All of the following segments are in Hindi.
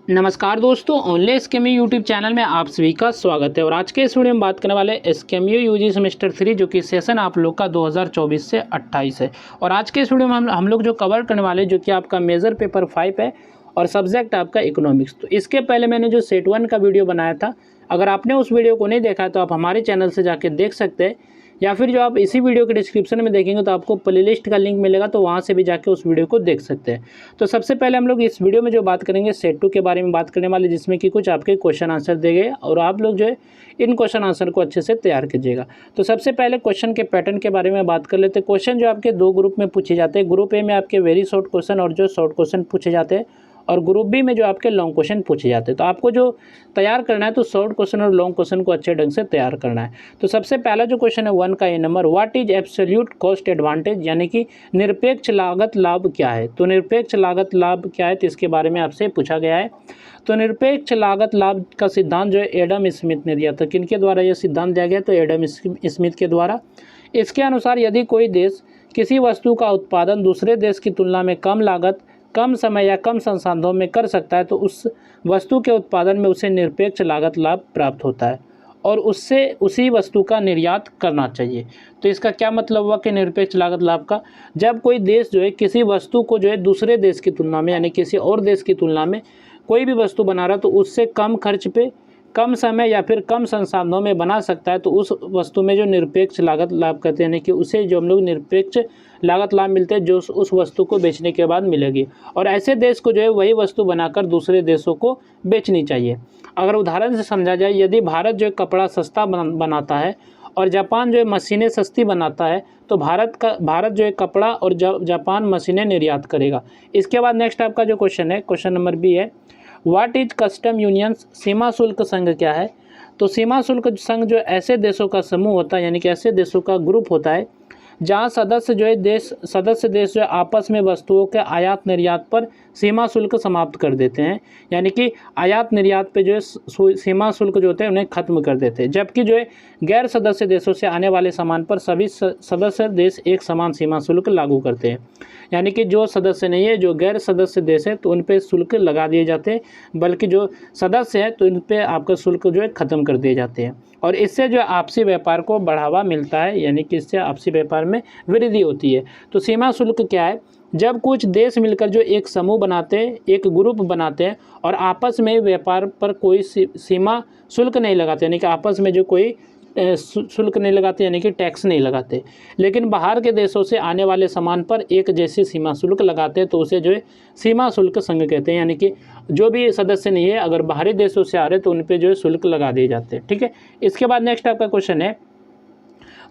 नमस्कार दोस्तों, ऑनलाइन स्केमयू यूट्यूब चैनल में आप सभी का स्वागत है। और आज के इस वीडियो में बात करने वाले स्केमयू यूजी सेमेस्टर 3 जो कि सेशन आप लोग का 2024 से 28 है। और आज के इस वीडियो में हम लोग जो कवर करने वाले जो कि आपका मेजर पेपर 5 है और सब्जेक्ट आपका इकोनॉमिक्स। तो इसके पहले मैंने जो सेट 1 का वीडियो बनाया था, अगर आपने उस वीडियो को नहीं देखा है तो आप हमारे चैनल से जाके देख सकते हैं, या फिर जो आप इसी वीडियो के डिस्क्रिप्शन में देखेंगे तो आपको प्लेलिस्ट का लिंक मिलेगा, तो वहाँ से भी जाके उस वीडियो को देख सकते हैं। तो सबसे पहले हम लोग इस वीडियो में जो बात करेंगे सेट 2 के बारे में बात करने वाले, जिसमें कि कुछ आपके क्वेश्चन आंसर दिए गए और आप लोग जो है इन क्वेश्चन आंसर को अच्छे से तैयार कीजिएगा। तो सबसे पहले क्वेश्चन के पैटर्न के बारे में बात कर लेते हैं। क्वेश्चन जो आपके दो ग्रुप में पूछे जाते हैं, ग्रुप ए में आपके वेरी शॉर्ट क्वेश्चन और जो शॉर्ट क्वेश्चन पूछे जाते हैं, और ग्रुप बी में जो आपके लॉन्ग क्वेश्चन पूछे जाते हैं। तो आपको जो तैयार करना है तो शॉर्ट क्वेश्चन और लॉन्ग क्वेश्चन को अच्छे ढंग से तैयार करना है। तो सबसे पहला जो क्वेश्चन है 1 का A number, what is absolute cost advantage, यानी कि निरपेक्ष लागत लाभ क्या है। तो निरपेक्ष लागत लाभ क्या है, तो इसके बारे में आपसे पूछा गया है। तो निरपेक्ष लागत लाभ का सिद्धांत जो है एडम स्मिथ ने दिया था। किनके द्वारा यह सिद्धांत दिया गया, तो एडम स्मिथ के द्वारा। इसके अनुसार यदि कोई देश किसी वस्तु का उत्पादन दूसरे देश की तुलना में कम लागत, कम समय या कम संसाधनों में कर सकता है, तो उस वस्तु के उत्पादन में उसे निरपेक्ष लागत लाभ प्राप्त होता है और उससे उसी वस्तु का निर्यात करना चाहिए। तो इसका क्या मतलब हुआ कि निरपेक्ष लागत लाभ का, जब कोई देश जो है किसी वस्तु को जो है दूसरे देश की तुलना में, यानी किसी और देश की तुलना में कोई भी वस्तु बना रहा, तो उससे कम खर्च पे, कम समय या फिर कम संसाधनों में बना सकता है, तो उस वस्तु में जो निरपेक्ष लागत लाभ कहते हैं, यानी कि उसे जो हम लोग निरपेक्ष लागत लाभ मिलते हैं जो उस वस्तु को बेचने के बाद मिलेगी। और ऐसे देश को जो है वही वस्तु बनाकर दूसरे देशों को बेचनी चाहिए। अगर उदाहरण से समझा जाए, यदि भारत जो है कपड़ा सस्ता बनाता है और जापान जो है मशीनें सस्ती बनाता है, तो भारत जो है कपड़ा और जापान मशीनें निर्यात करेगा। इसके बाद नेक्स्ट आपका जो क्वेश्चन है, क्वेश्चन नंबर बी है, व्हाट इज कस्टम यूनियंस, सीमा शुल्क संघ क्या है। तो सीमा शुल्क संघ जो ऐसे देशों का समूह होता है, यानी कि ऐसे देशों का ग्रुप होता है जहाँ सदस्य देश जो आपस में वस्तुओं के आयात निर्यात पर सीमा शुल्क समाप्त कर देते हैं, यानी कि आयात निर्यात पे जो है सीमा शुल्क जो होते हैं उन्हें खत्म कर देते हैं। जबकि जो है गैर सदस्य देशों से आने वाले सामान पर सभी सदस्य देश एक समान सीमा शुल्क लागू करते हैं, यानी कि जो सदस्य नहीं है, जो गैर सदस्य देश है, तो उन पे शुल्क लगा दिए जाते हैं, बल्कि जो सदस्य है तो उन पे आपका शुल्क जो है ख़त्म कर दिए जाते हैं। और इससे जो आपसी व्यापार को बढ़ावा मिलता है, यानी कि इससे आपसी व्यापार में वृद्धि होती है। तो सीमा शुल्क क्या है, जब कुछ देश मिलकर जो एक समूह बनाते हैं, एक ग्रुप बनाते हैं और आपस में व्यापार पर कोई सीमा शुल्क नहीं लगाते, यानी कि आपस में जो कोई शुल्क नहीं लगाते, यानी कि टैक्स नहीं लगाते, लेकिन बाहर के देशों से आने वाले सामान पर एक जैसी सीमा शुल्क लगाते हैं, तो उसे जो है सीमा शुल्क संघ कहते हैं। यानी कि जो भी सदस्य नहीं है, अगर बाहरी देशों से आ रहे तो उन पे जो है शुल्क लगा दिए जाते हैं। ठीक है। इसके बाद नेक्स्ट आपका क्वेश्चन है,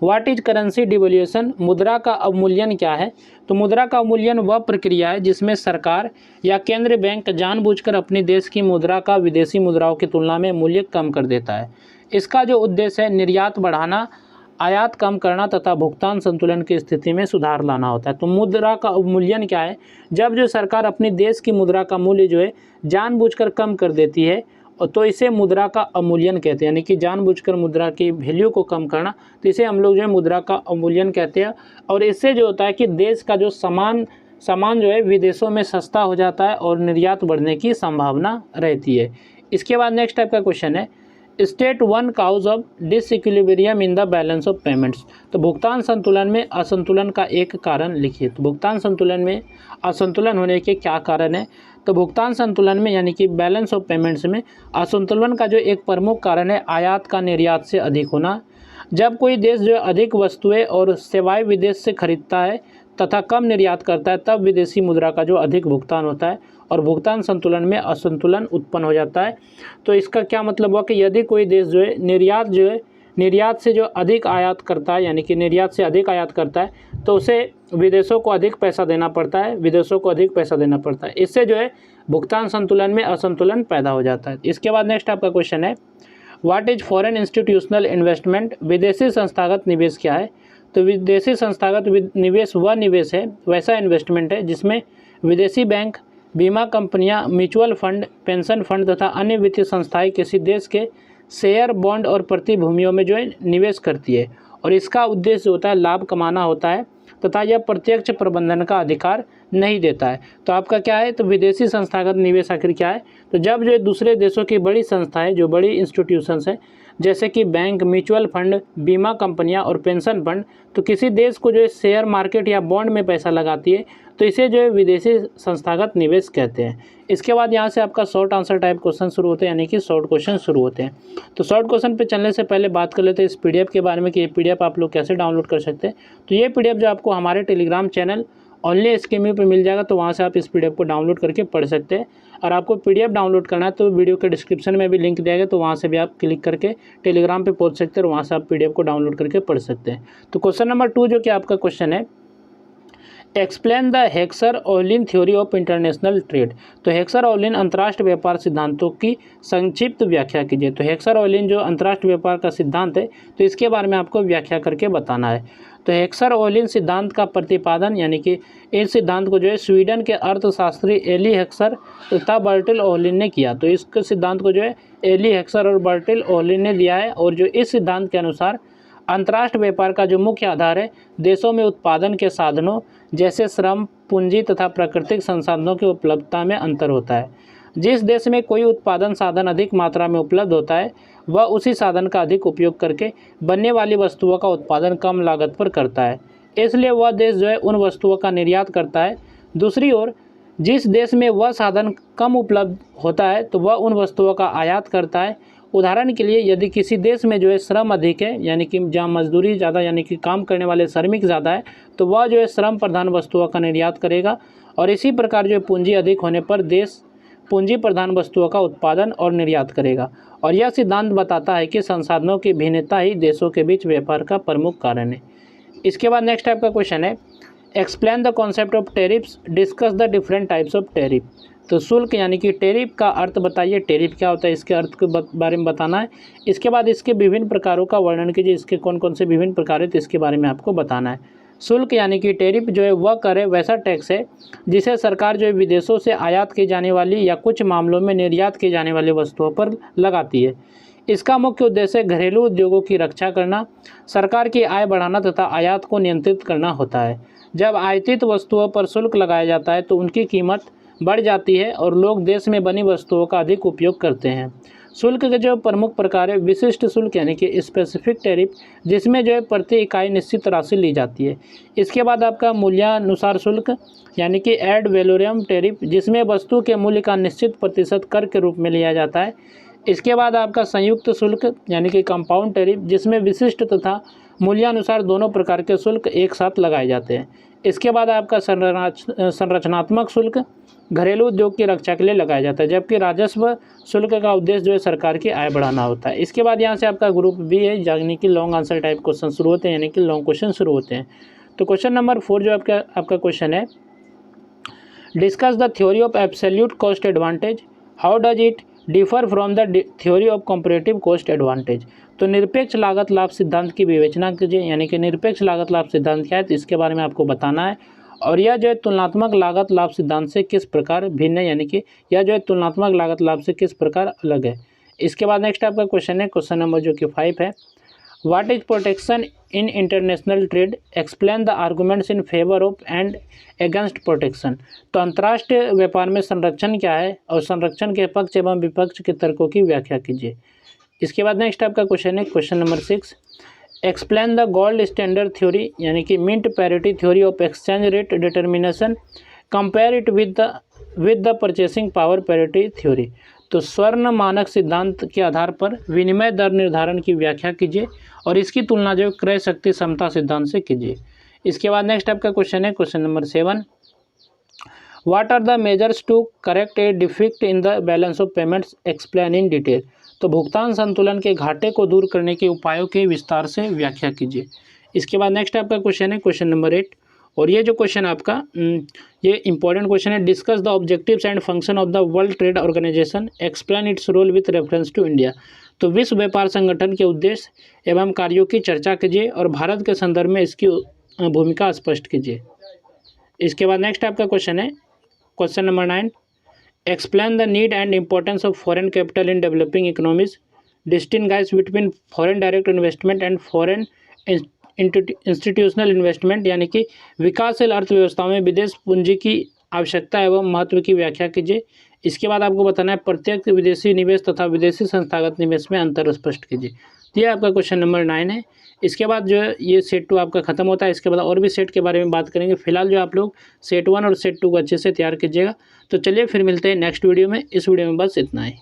व्हाट इज करेंसी डिवैल्यूएशन, मुद्रा का अवमूल्यन क्या है। तो मुद्रा का अवमूल्यन वह प्रक्रिया है जिसमें सरकार या केंद्रीय बैंक जानबूझकर अपने देश की मुद्रा का विदेशी मुद्राओं की तुलना में मूल्य कम कर देता है। इसका जो उद्देश्य है निर्यात बढ़ाना, आयात कम करना तथा भुगतान संतुलन की स्थिति में सुधार लाना होता है। तो मुद्रा का अवमूल्यन क्या है, जब जो सरकार अपनी देश की मुद्रा का मूल्य जो है जानबूझकर कम कर देती है, तो इसे मुद्रा का अवमूल्यन कहते हैं, यानी कि जानबूझकर मुद्रा की वैल्यू को कम करना, तो इसे हम लोग जो है मुद्रा का अवमूल्यन कहते हैं। और इससे जो होता है कि देश का जो सामान जो है विदेशों में सस्ता हो जाता है और निर्यात बढ़ने की संभावना रहती है। इसके बाद नेक्स्ट टाइप का क्वेश्चन है, state 1 causes of disequilibrium in the balance of payments. तो भुगतान संतुलन में असंतुलन का एक कारण लिखिए। तो भुगतान संतुलन में असंतुलन होने के क्या कारण है। तो भुगतान संतुलन में, यानी कि बैलेंस ऑफ पेमेंट्स में असंतुलन का जो एक प्रमुख कारण है आयात का निर्यात से अधिक होना। जब कोई देश जो अधिक वस्तुएं और सेवाएं विदेश से खरीदता है तथा कम निर्यात करता है, तब विदेशी मुद्रा का जो अधिक भुगतान होता है और भुगतान संतुलन में असंतुलन उत्पन्न हो जाता है। तो इसका क्या मतलब हुआ कि यदि कोई देश जो है निर्यात से जो अधिक आयात करता है, यानी कि निर्यात से अधिक आयात करता है, तो उसे विदेशों को अधिक पैसा देना पड़ता है, इससे जो है भुगतान संतुलन में असंतुलन पैदा हो जाता है। इसके बाद नेक्स्ट आपका क्वेश्चन है, what is foreign institutional investment, विदेशी संस्थागत निवेश क्या है। तो विदेशी संस्थागत निवेश वह निवेश है, वैसा इन्वेस्टमेंट है जिसमें विदेशी बैंक, बीमा कंपनियां, म्यूचुअल फंड, पेंशन फंड तथा अन्य वित्तीय संस्थाएं किसी देश के शेयर, बॉन्ड और प्रतिभूतियों में जो है निवेश करती है, और इसका उद्देश्य होता है लाभ कमाना होता है तथा यह प्रत्यक्ष प्रबंधन का अधिकार नहीं देता है। तो आपका क्या है, तो विदेशी संस्थागत निवेश आखिर क्या है, तो जब जो दूसरे देशों की बड़ी संस्थाएं, जो बड़ी इंस्टीट्यूशंस हैं जैसे कि बैंक, म्यूचुअल फंड, बीमा कंपनियां और पेंशन फंड, तो किसी देश को जो है शेयर मार्केट या बॉन्ड में पैसा लगाती है, तो इसे जो है विदेशी संस्थागत निवेश कहते हैं। इसके बाद यहाँ से आपका शॉर्ट आंसर टाइप क्वेश्चन शुरू होते हैं, यानी कि शॉर्ट क्वेश्चन शुरू होते हैं। तो शॉर्ट क्वेश्चन पे चलने से पहले बात कर लेते हैं इस पीडीएफ के बारे में कि ये पीडीएफ आप लोग कैसे डाउनलोड कर सकते हैं। तो ये पीडीएफ जो आपको हमारे टेलीग्राम चैनल ओनली SKMU पे मिल जाएगा, तो वहाँ से आप इस पीडीएफ को डाउनलोड करके पढ़ सकते हैं। और आपको पीडीएफ डाउनलोड करना है तो वीडियो के डिस्क्रिप्शन में भी लिंक दिया गया, तो वहाँ से भी आप क्लिक करके टेलीग्राम पे पहुँच सकते हैं और वहाँ से आप पीडीएफ को डाउनलोड करके पढ़ सकते हैं। तो क्वेश्चन नंबर 2 जो कि आपका क्वेश्चन है, explain the Heckscher-Olin theory of international trade. तो हेक्सर-ओलिन अंतर्राष्ट्रीय व्यापार सिद्धांतों की संक्षिप्त व्याख्या कीजिए। तो हेक्सर-ओलिन जो अंतर्राष्ट्रीय व्यापार का सिद्धांत है, तो इसके बारे में आपको व्याख्या करके बताना है। तो हेक्सर-ओलिन सिद्धांत का प्रतिपादन, यानी कि इस सिद्धांत को जो है स्वीडन के अर्थशास्त्री एली हेक्सर तथा बर्टिल ओलिन ने किया। तो इस सिद्धांत को जो है एली हेक्सर और बर्टिल ओलिन ने दिया है, और जो इस सिद्धांत के अनुसार अंतर्राष्ट्रीय व्यापार का जो मुख्य आधार है, देशों में उत्पादन के साधनों जैसे श्रम, पूंजी तथा प्राकृतिक संसाधनों की उपलब्धता में अंतर होता है। जिस देश में कोई उत्पादन साधन अधिक मात्रा में उपलब्ध होता है, वह उसी साधन का अधिक उपयोग करके बनने वाली वस्तुओं का उत्पादन कम लागत पर करता है, इसलिए वह देश जो है उन वस्तुओं का निर्यात करता है। दूसरी ओर जिस देश में वह साधन कम उपलब्ध होता है, तो वह उन वस्तुओं का आयात करता है। उदाहरण के लिए यदि किसी देश में जो है श्रम अधिक है, यानी कि जहाँ मजदूरी ज़्यादा, यानी कि काम करने वाले श्रमिक ज़्यादा है, तो वह जो है श्रम प्रधान वस्तुओं का निर्यात करेगा। और इसी प्रकार जो है पूंजी अधिक होने पर देश पूंजी प्रधान वस्तुओं का उत्पादन और निर्यात करेगा। और यह सिद्धांत बताता है कि संसाधनों की भिन्नता ही देशों के बीच व्यापार का प्रमुख कारण है। इसके बाद नेक्स्ट टाइप का क्वेश्चन है, explain the concept of tariffs, discuss the different types of tariff. तो शुल्क यानी कि टेरिफ का अर्थ बताइए, टेरिफ क्या होता है, इसके अर्थ के बारे में बताना है। इसके बाद इसके विभिन्न प्रकारों का वर्णन कीजिए, इसके कौन कौन से विभिन्न प्रकार है, तो इसके बारे में आपको बताना है। शुल्क यानी कि टेरिफ जो है वह कर है, वैसा टैक्स है जिसे सरकार जो है विदेशों से आयात की जाने वाली या कुछ मामलों में निर्यात की जाने वाली वस्तुओं पर लगाती है। इसका मुख्य उद्देश्य घरेलू उद्योगों की रक्षा करना, सरकार की आय बढ़ाना तथा आयात को नियंत्रित करना होता है। जब आयातित वस्तुओं पर शुल्क लगाया जाता है तो उनकी कीमत बढ़ जाती है और लोग देश में बनी वस्तुओं का अधिक उपयोग करते हैं। शुल्क के जो प्रमुख प्रकार है, विशिष्ट शुल्क यानी कि स्पेसिफिक टैरिफ, जिसमें जो है प्रति इकाई निश्चित राशि ली जाती है। इसके बाद आपका मूल्यानुसार शुल्क यानी कि एड वैलोरम टैरिफ, जिसमें वस्तु के मूल्य का निश्चित प्रतिशत कर के रूप में लिया जाता है। इसके बाद आपका संयुक्त शुल्क यानी कि कंपाउंड टैरिफ, जिसमें विशिष्ट तथा मूल्यानुसार दोनों प्रकार के शुल्क एक साथ लगाए जाते हैं। इसके बाद आपका संरचनात्मक शुल्क घरेलू उद्योग की रक्षा के लिए लगाया जाता है, जबकि राजस्व शुल्क का उद्देश्य जो है सरकार की आय बढ़ाना होता है। इसके बाद यहाँ से आपका ग्रुप बी है, यानी कि लॉन्ग आंसर टाइप क्वेश्चन शुरू होते हैं, यानी कि लॉन्ग क्वेश्चन शुरू होते हैं। तो क्वेश्चन नंबर 4 जो आपका क्वेश्चन है, discuss the theory of absolute cost advantage, how does it differ from the theory of comparative cost advantage. तो निरपेक्ष लागत लाभ सिद्धांत की विवेचना कीजिए, यानी कि निरपेक्ष लागत लाभ सिद्धांत क्या है, तो इसके बारे में आपको बताना है। और यह जो है तुलनात्मक लागत लाभ सिद्धांत से किस प्रकार भिन्न है, यानी कि यह जो है तुलनात्मक लागत लाभ से किस प्रकार अलग है। इसके बाद नेक्स्ट आपका क्वेश्चन है, क्वेश्चन नंबर जो कि 5 है, what is protection in international trade, explain the arguments in favour of and against protection. तो अंतर्राष्ट्रीय व्यापार में संरक्षण क्या है और संरक्षण के पक्ष एवं विपक्ष के तर्कों की व्याख्या कीजिए। इसके बाद नेक्स्ट आपका क्वेश्चन है, question number 6, explain the gold standard theory यानी कि mint parity theory of exchange rate determination, compare it with the purchasing power parity theory. तो स्वर्ण मानक सिद्धांत के आधार पर विनिमय दर निर्धारण की व्याख्या कीजिए और इसकी तुलना जो क्रय शक्ति समता सिद्धांत से कीजिए। इसके बाद नेक्स्ट आपका क्वेश्चन है, question number 7, what are the measures to correct a defect in the balance of payments, explain in detail. तो भुगतान संतुलन के घाटे को दूर करने के उपायों की विस्तार से व्याख्या कीजिए। इसके बाद नेक्स्ट आपका क्वेश्चन है, क्वेश्चन नंबर 8, और ये जो क्वेश्चन आपका ये इंपॉर्टेंट क्वेश्चन है, discuss the objectives and function of the world trade organization, explain its role with reference to India. तो विश्व व्यापार संगठन के उद्देश्य एवं कार्यों की चर्चा कीजिए और भारत के संदर्भ में इसकी भूमिका स्पष्ट कीजिए। इसके बाद नेक्स्ट आपका क्वेश्चन है, question number 9, explain the need and importance of foreign capital in developing economies, distinguish between foreign direct investment and foreign institutional investment यानी कि विकासशील अर्थव्यवस्थाओं में विदेश पूंजी की आवश्यकता एवं महत्व की व्याख्या कीजिए। इसके बाद आपको बताना है प्रत्यक्ष विदेशी निवेश तथा विदेशी संस्थागत निवेश में अंतर स्पष्ट कीजिए। ये आपका क्वेश्चन नंबर 9 है। इसके बाद जो है ये सेट 2 आपका खत्म होता है। इसके बाद और भी सेट के बारे में बात करेंगे। फिलहाल जो आप लोग सेट 1 और सेट 2 को अच्छे से तैयार कीजिएगा। तो चलिए फिर मिलते हैं नेक्स्ट वीडियो में। इस वीडियो में बस इतना ही।